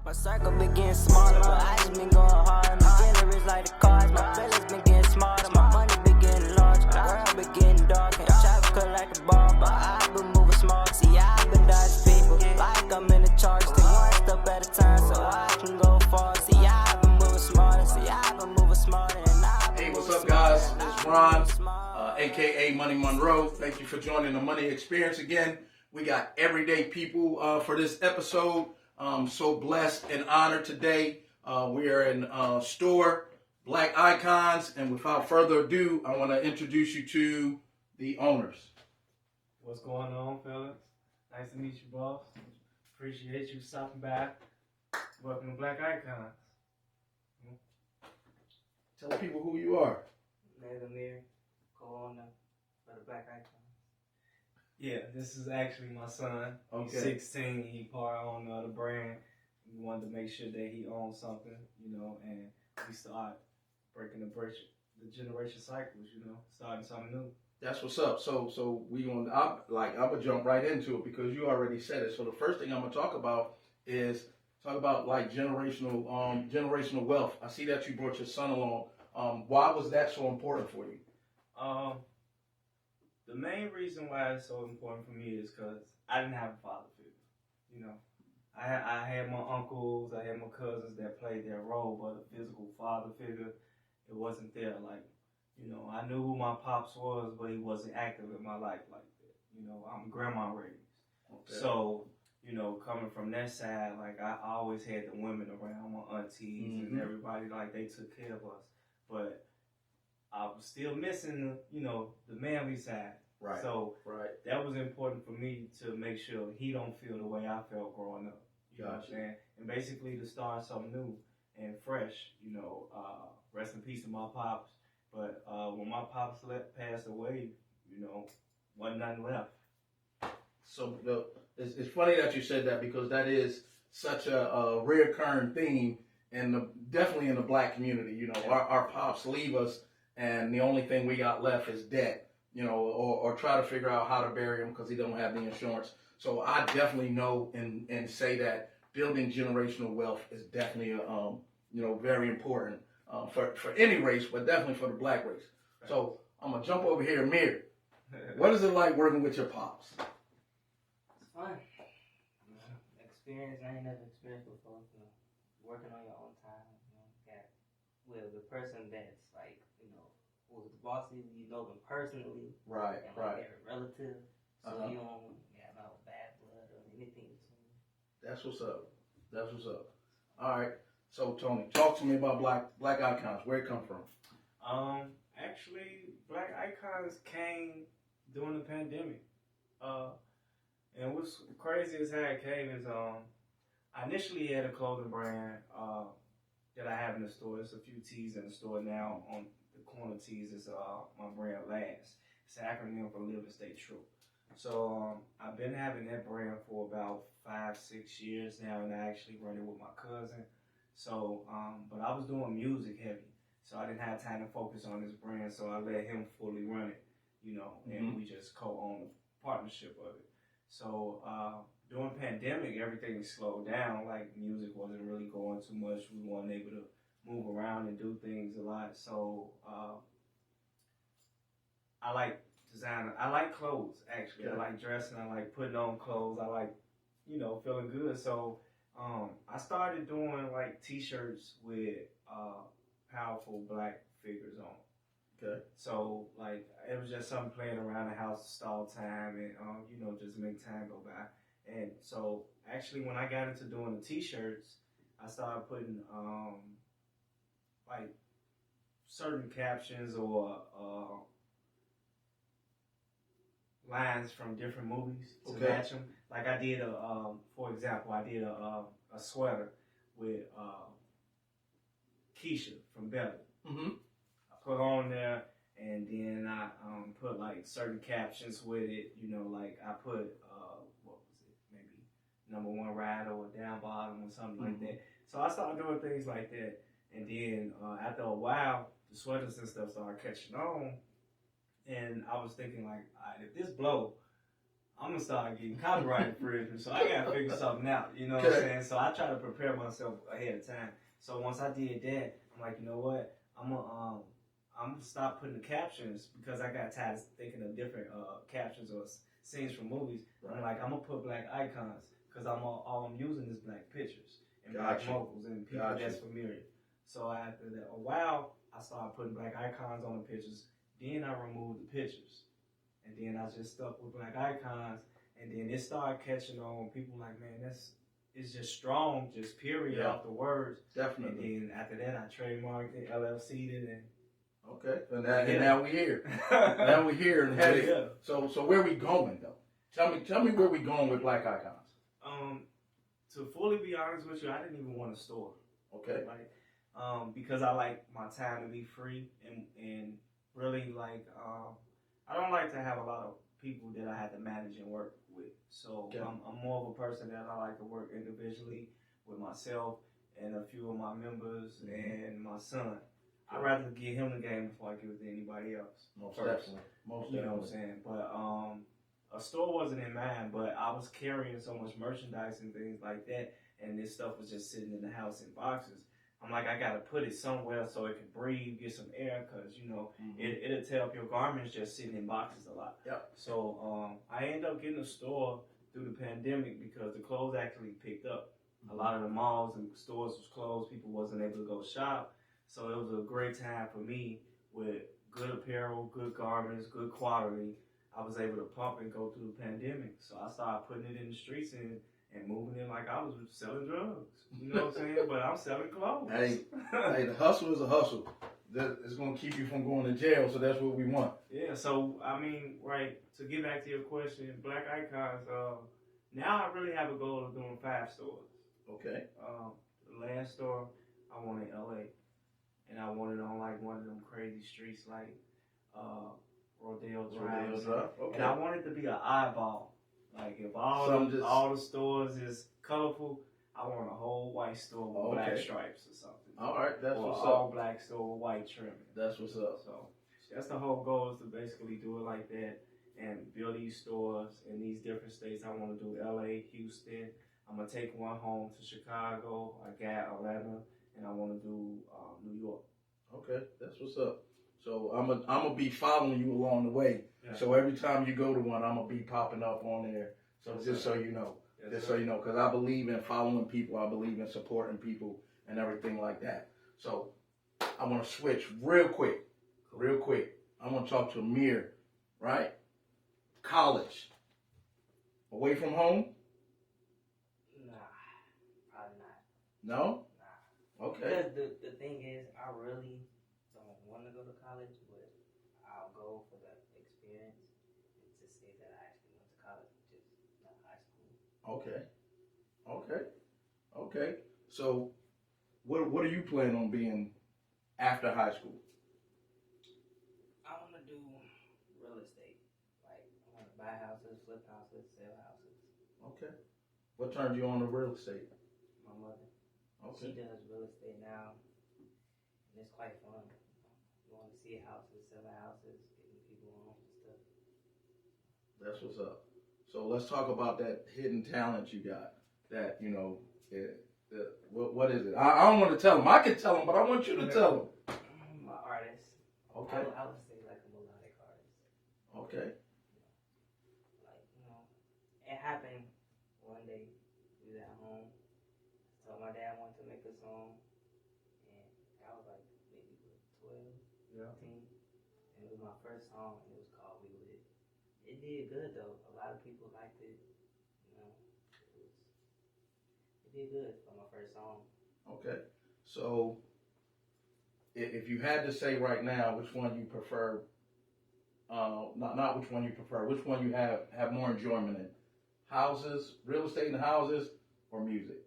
My circle been getting smaller, my eyes been going hard. My getting rich like the cars, my feelings been getting smarter. My money been getting large, my world been getting dark. And traffic cut like a ball, but I've been moving smart. See, I've been dodging people, like I'm in the charge. Take one step at a time so I can go far. See, I've been moving smarter, see, I've been moving smarter. And I've been Hey, what's up, guys? It's Ron, aka Money Monroe. Thank you for joining the Money Experience again. We got everyday people for this episode. So blessed and honored today. We are in store, Black Icons, and without further ado, I want to introduce you to the owners. What's going on, fellas? Nice to meet you, boss. Appreciate you stopping by. Welcome to Black Icons. Tell people who you are. Amir, co-owner for the Black Icons. Yeah, this is actually my son. Okay. He's 16. He part on the brand. We wanted to make sure that he owns something, and we start breaking the generation cycles, starting something new. That's what's up. So we I'm gonna jump right into it because you already said it. So the first thing I'm gonna talk about is like generational wealth. I see that you brought your son along. Why was that so important for you? The main reason why it's so important for me is because I didn't have a father figure. I had my uncles, I had my cousins that played their role, but a physical father figure, it wasn't there. I knew who my pops was, but he wasn't active in my life like that. I'm grandma raised. Okay. So, coming from that side, I always had the women around, my aunties and everybody, they took care of us. But I was still missing, the manly side. Right. So that was important for me to make sure he don't feel the way I felt growing up. You know what I'm saying? And basically to start something new and fresh. Rest in peace to my pops. But when my pops passed away, wasn't nothing left. So it's funny that you said that because that is such a reoccurring theme definitely in the black community. Our pops leave us, and the only thing we got left is debt. Or try to figure out how to bury him because he don't have the insurance. So I definitely know and say that building generational wealth is definitely very important for any race, but definitely for the black race. So I'm gonna jump over here, Amir. What is it like working with your pops? It's fun. Experience I ain't never experienced before. Working on your own time. With the person that's who's the boss, you know them personally. Right. They're a relative, so you don't have no bad blood or anything between. That's what's up. All right. So Tony, talk to me about Black Icons. Where it come from? Actually, Black Icons came during the pandemic. And what's crazy as how it came is I initially had a clothing brand that I have in the store. There's a few tees in the store now. On the corner tees is my brand Last. It's an acronym for Live and Stay True. So I've been having that brand for about 5-6 years now, and I actually run it with my cousin. So, but I was doing music heavy, so I didn't have time to focus on this brand. So I let him fully run it, and we just co-own the partnership of it. So during pandemic, everything slowed down. Music wasn't really going too much. We weren't able to move around and do things a lot. So I like design. I like clothes, actually. Yeah. I like dressing. I like putting on clothes. I like, feeling good. So I started doing T-shirts with powerful black figures on. Okay. So it was just something playing around the house to stall time and just make time go by. And so actually when I got into doing the T-shirts, I started putting certain captions or lines from different movies to match them. I did for example, I did a sweater with Keisha from Belly. I put on there, and then I put certain captions with it. I put what was it? Maybe number one rider or down bottom or something like that. So I started doing things like that, and then after a while, the sweaters and stuff started catching on, and I was thinking if this blow, I'm gonna start getting copyright infringement, so I gotta figure something out. You know what I'm saying? So I try to prepare myself ahead of time. So once I did that, I'm like, you know what? I'm gonna stop putting the captions because I got tired of thinking of different captions or scenes from movies. Right. I'm like, I'm gonna put black icons because all I'm using is black pictures and black moguls and people that's familiar. So after that, a while, I started putting black icons on the pictures. Then I removed the pictures. And then I just stuck with black icons. And then it started catching on. People like, man, it's just strong, just period off the words. Definitely. And then after that, I trademarked it, LLC'd it. Okay. And now we're here. Now we're here and headed. Yeah. So where we going, though? Tell me where we going with black icons. To fully be honest with you, I didn't even want a store. Okay. Like, because I like my time to be free and really like, I don't like to have a lot of people that I have to manage and work with. So I'm more of a person that I like to work individually with myself and a few of my members and my son. I'd rather give him the game before I give it to anybody else. Most definitely. You know what I'm saying? But a store wasn't in mind, but I was carrying so much merchandise and things like that, and this stuff was just sitting in the house in boxes. I'm like, I gotta put it somewhere so it can breathe, get some air, cause you know it'll tear up your garments just sitting in boxes a lot. Yep. So I ended up getting a store through the pandemic because the clothes actually picked up. A lot of the malls and stores was closed. People wasn't able to go shop, so it was a great time for me with good apparel, good garments, good quality. I was able to pump and go through the pandemic, so I started putting it in the streets and moving in like I was selling drugs. You know what I'm saying? But I'm selling clothes. Hey, the hustle is a hustle. It's going to keep you from going to jail, so that's what we want. Yeah, so, I mean, right, to get back to your question, Black Icons, now I really have a goal of doing 5 stores. Okay. The last store, I want in LA. And I want it on, like, one of them crazy streets like Rodeo Drive. Okay. And I want it to be an eyeball. Like, if all the stores is colorful, I want a whole white store with black stripes or something. All right, that's what's up. Or all black store with white trimming. That's what's up. So that's the whole goal, is to basically do it like that and build these stores in these different states. I want to do LA, Houston. I'm going to take one home to Chicago. I got Atlanta, and I want to do New York. Okay, that's what's up. So I'm gonna be following you along the way. Yeah. So every time you go to one, I'm gonna be popping up on there. So so you know, so you know, because I believe in following people. I believe in supporting people and everything like that. So I want to switch real quick. I want to talk to Amir, right? College, away from home? Nah, probably not. No? Nah. Okay. Because the thing is, I really don't want to go to college, but I'll go for the experience and to say that I actually went to college, just not high school. Okay. So what are you planning on being after high school? I want to do real estate. Like, I want to buy houses, flip houses, sell houses. Okay. What turned you on to real estate? My mother. Okay. She does real estate now, and it's quite fun. Going to see houses, selling houses, getting people on and stuff. That's what's up. So let's talk about that hidden talent you got. That, you know, what is it? I don't want to tell them. I can tell them, but I want you to tell them. My artist. Okay. I would say like a melodic artist. Okay. Like, you know, it happened one day. We was at home. I told my dad I wanted to make a song, and I was like maybe 12, 13. And it was my first song, and it was called We Lit. It did good though. A lot of people liked it. You know, it did good for my first song. Okay. So if you had to say right now which one you prefer, not which one you prefer, which one you have more enjoyment in, houses, real estate and houses, or music?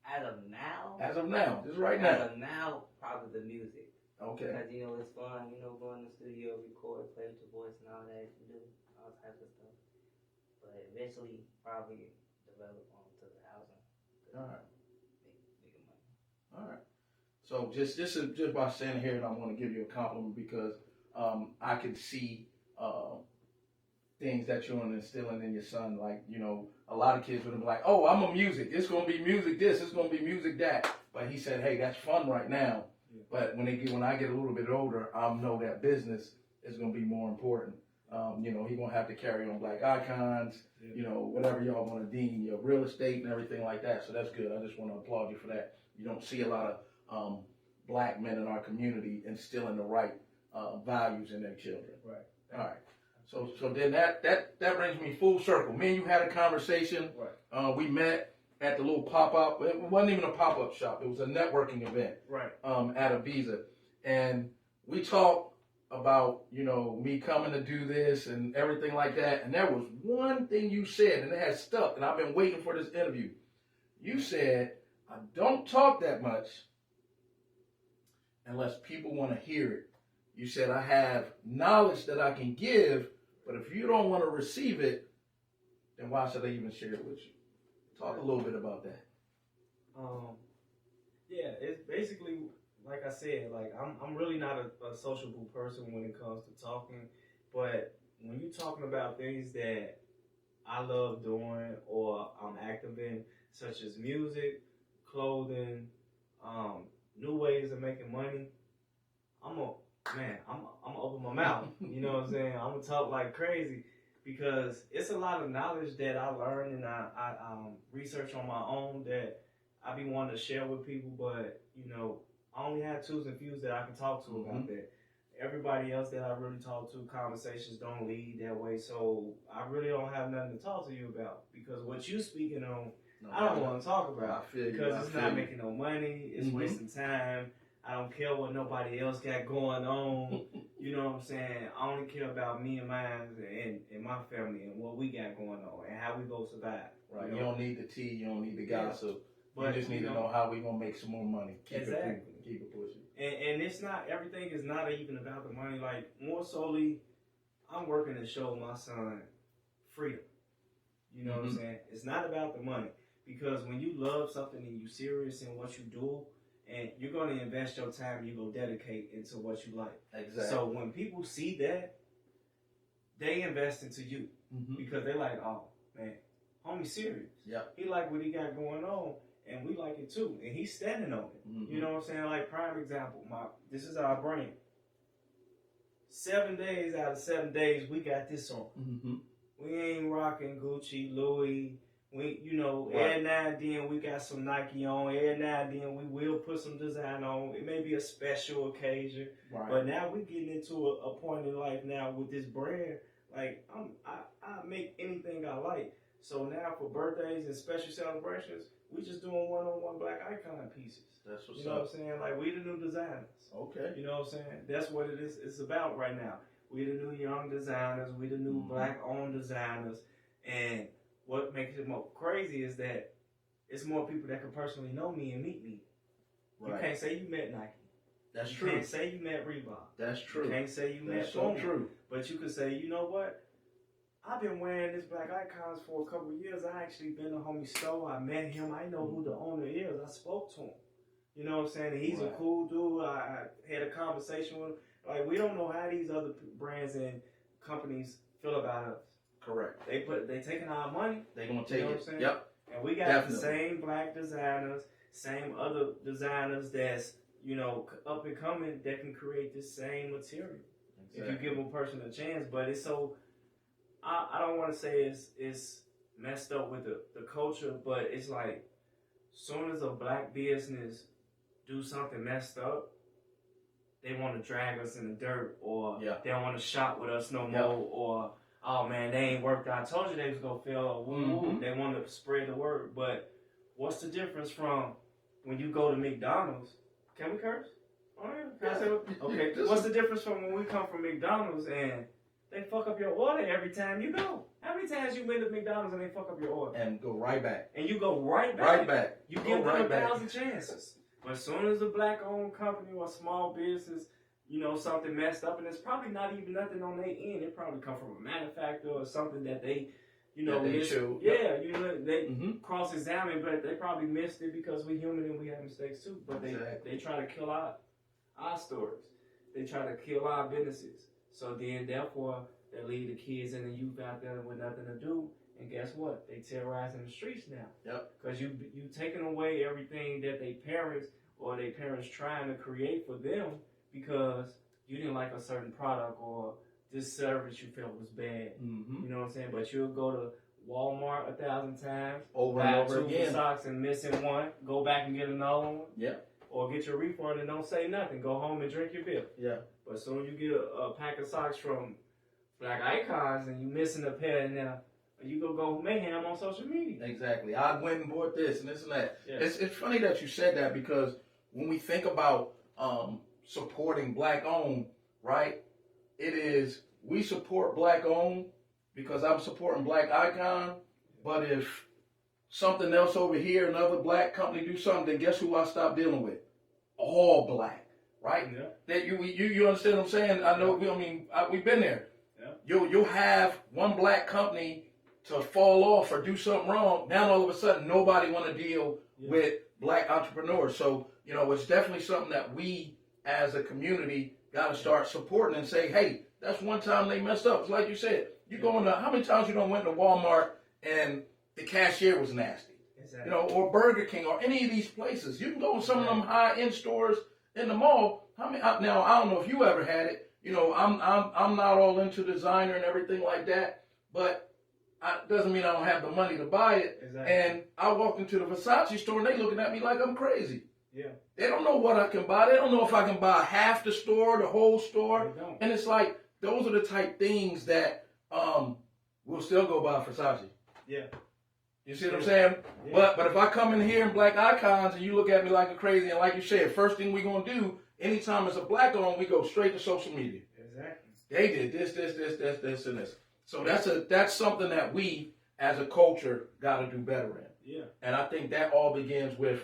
As of now, just right now. As of now, probably the music. Okay. Because, you know, it's fun, you know, going to the studio, record, play with your voice and all that, you do all types of stuff. But eventually, probably develop onto the housing. All right. Making money. All right. So just by standing here, and I want to give you a compliment because I can see things that you're instilling in your son? Like, you know, a lot of kids would be like, oh, I'm a music. It's going to be music this. It's going to be music that. But he said, hey, that's fun right now. Yeah. But when I get a little bit older, I'll know that business is going to be more important. You know, he's going to have to carry on Black Icons, you know, whatever y'all want to deem your real estate and everything like that. So that's good. I just want to applaud you for that. You don't see a lot of black men in our community instilling the right values in their children. Right. All right. So then that brings me full circle. Me and you had a conversation. Right. We met at the little pop-up. It wasn't even a pop-up shop. It was a networking event. Right. At Ibiza. And we talked about, you know, me coming to do this and everything like that. And there was one thing you said, and it has stuck, and I've been waiting for this interview. You said, I don't talk that much unless people want to hear it. You said, I have knowledge that I can give, but if you don't want to receive it, then why should I even share it with you? Talk a little bit about that. Yeah, it's basically, like I said, like I'm really not a sociable person when it comes to talking, but when you're talking about things that I love doing or I'm active in, such as music, clothing, new ways of making money, I'm gonna open my mouth. You know what I'm saying? I'm gonna talk like crazy because it's a lot of knowledge that I learned and I research on my own that I be wanting to share with people, but you know, I only have twos and fews that I can talk to about that. Everybody else that I really talk to, conversations don't lead that way, so I really don't have nothing to talk to you about because what you speaking on, I don't want to talk about because it's not making no money, it's wasting time. I don't care what nobody else got going on. You know what I'm saying? I only care about me and mine and my family and what we got going on and how we go survive. Right. You don't need the tea. You don't need the gossip. But you just need to know how we going to make some more money. Keep it pushing. And it's not, everything is not even about the money. Like, more solely, I'm working to show my son freedom. You know what I'm saying? It's not about the money. Because when you love something and you serious in what you do, and you're going to invest your time, you're going to dedicate into what you like. Exactly. So when people see that, they invest into you. Because they're like, oh, man, homie serious. Yep. He like what he got going on, and we like it too. And he's standing on it. You know what I'm saying? Like, prime example, this is our brand. 7 days out of 7 days, we got this on. We ain't rocking Gucci, Louis. We, you know, every now and then we got some Nike on. Every now and then we will put some design on. It may be a special occasion, but now we're getting into a point in life now with this brand. Like I make anything I like. So now for birthdays and special celebrations, we just doing one-on-one Black Icon pieces. That's what's you know up. what I'm saying? Like we the new designers. Okay. You know what I'm saying? That's what it is. It's about right now. We the new young designers. We the new Black-owned designers, and what makes it more crazy is that it's more people that can personally know me and meet me. You can't say you met Nike. That's true. You can't say you met Reebok. That's true. You can't say you met so true. But you can say, you know what? I've been wearing this Black Icons for a couple of years. I actually been to homie store. I met him. I know who the owner is. I spoke to him. You know what I'm saying? And he's a cool dude. I had a conversation with him. Like, we don't know how these other brands and companies feel about us. Correct. They taking our money. They gonna take it. Yep. And we got the same Black designers, same other designers that's, you know, up and coming that can create this same material. If you give a person a chance. But it's so, I don't want to say it's messed up with the culture, but it's like, soon as a Black business do something messed up, they want to drag us in the dirt, or they don't want to shop with us no more, or oh man, they ain't worked out. I told you they was gonna fail. They want to spread the word. But what's the difference from when you go to McDonald's? Can we curse? Oh yeah. Can I say okay. What's the difference from when we come from McDonald's and they fuck up your order every time you go? How many times you been to McDonald's and they fuck up your order? And go right back. And you go right back. Right back. You give them 1,000 chances. But as soon as a Black-owned company or small business, you know, something messed up, and it's probably not even nothing on their end. It probably come from a manufacturer or something that they, you know, missed. Yeah, you know, they cross-examine, but they probably missed it because we're human and we have mistakes too. But they try to kill our stories. They try to kill our businesses. So then, therefore, that leave the kids and the youth out there with nothing to do. And guess what? They terrorizing the streets now. Yep. Because you taking away everything that they parents trying to create for them because you didn't like a certain product or this service you felt was bad. Mm-hmm. You know what I'm saying? But you'll go to Walmart 1,000 times, over and over buy 2 again. socks and missing one, go back and get another one. Yeah. Or get your refund and don't say nothing. Go home and drink your beer. Yeah. But as soon as you get a pack of socks from Black Icons and you missing a pair and now you go mayhem on social media. Exactly. I went and bought this and this and that. Yeah. It's funny that you said that because when we think about supporting black owned, right? It is we support black owned because I'm supporting Black Icon, but if something else over here, another black company do something, then guess who I stop dealing with? All black, right? Yeah. That you understand what I'm saying? I know. We've been there. Yeah. You'll have one black company to fall off or do something wrong. Now all of a sudden nobody want to deal with black entrepreneurs. So it's definitely something that we as a community got to start supporting and say, hey, that's one time they messed up. It's like you said. You go into how many times you don't went to Walmart and the cashier was nasty. Exactly. Or Burger King or any of these places. You can go in some of them high-end stores in the mall. Now I don't know if you ever had it. I'm not all into designer and everything like that, but doesn't mean I don't have the money to buy it. Exactly. And I walked into the Versace store and they looking at me like I'm crazy. Yeah. They don't know what I can buy. They don't know if I can buy half the store, the whole store. They don't. And it's like those are the type things that we'll still go buy Versace. Yeah. You see what I'm saying? Yeah. But if I come in here in Black Icons and you look at me like a crazy, and like you said, first thing we're going to do, anytime it's a black on, we go straight to social media. Exactly. They did this, and this. So that's something that we, as a culture, got to do better in. Yeah. And I think that all begins with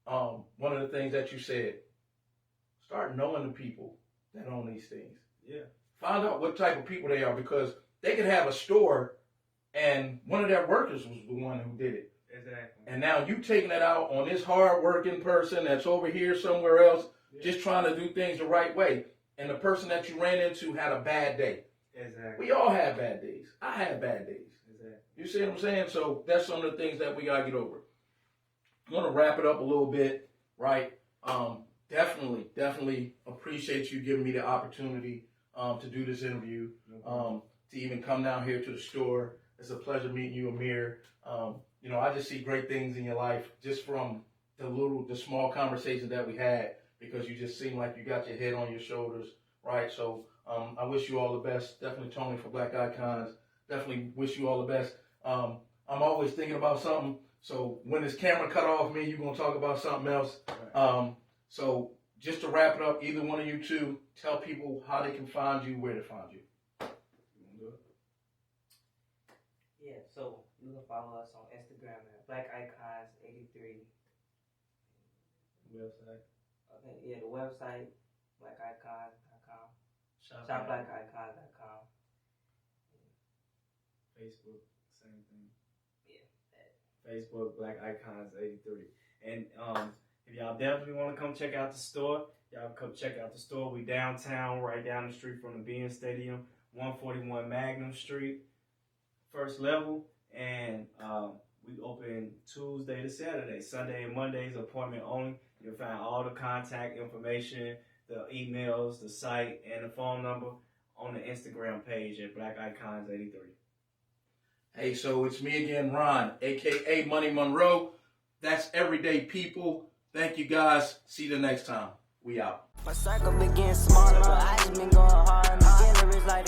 one of the things that you said. Start knowing the people that own these things. Yeah. Find out what type of people they are because they could have a store and one of their workers was the one who did it. Exactly. And now you taking it out on this hard-working person that's over here somewhere else, just trying to do things the right way. And the person that you ran into had a bad day. Exactly. We all have bad days. I have bad days. Exactly. You see what I'm saying? So that's some of the things that we got to get over. I'm going to wrap it up a little bit, right? Definitely appreciate you giving me the opportunity to do this interview, to even come down here to the store. It's a pleasure meeting you, Amir. I just see great things in your life just from the small conversations that we had because you just seem like you got your head on your shoulders, right? So I wish you all the best. Definitely Tony for Black Icons. Definitely wish you all the best. I'm always thinking about something. So when this camera cut off me, you're going to talk about something else. Right. So just to wrap it up, either one of you two, tell people how they can find you, where to find you. Yeah, so you can follow us on Instagram at Black Icons 83. Website. Okay, yeah, the website, blackicons.com. Shop Blackicons.com. Facebook, same thing. Yeah, that. Facebook, Black Icons 83. And if y'all definitely want to come check out the store, y'all come check out the store. We downtown, right down the street from the BN Stadium, 141 Magnum Street, first level. And we open Tuesday to Saturday. Sunday and Mondays, appointment only. You'll find all the contact information, the emails, the site, and the phone number on the Instagram page at Black Icons 83. Hey, so it's me again, Ron, a.k.a. Money Monroe. That's Everyday People. Thank you, guys. See you the next time. We out. My circle begins smaller, but I just been going hard. My dealer is like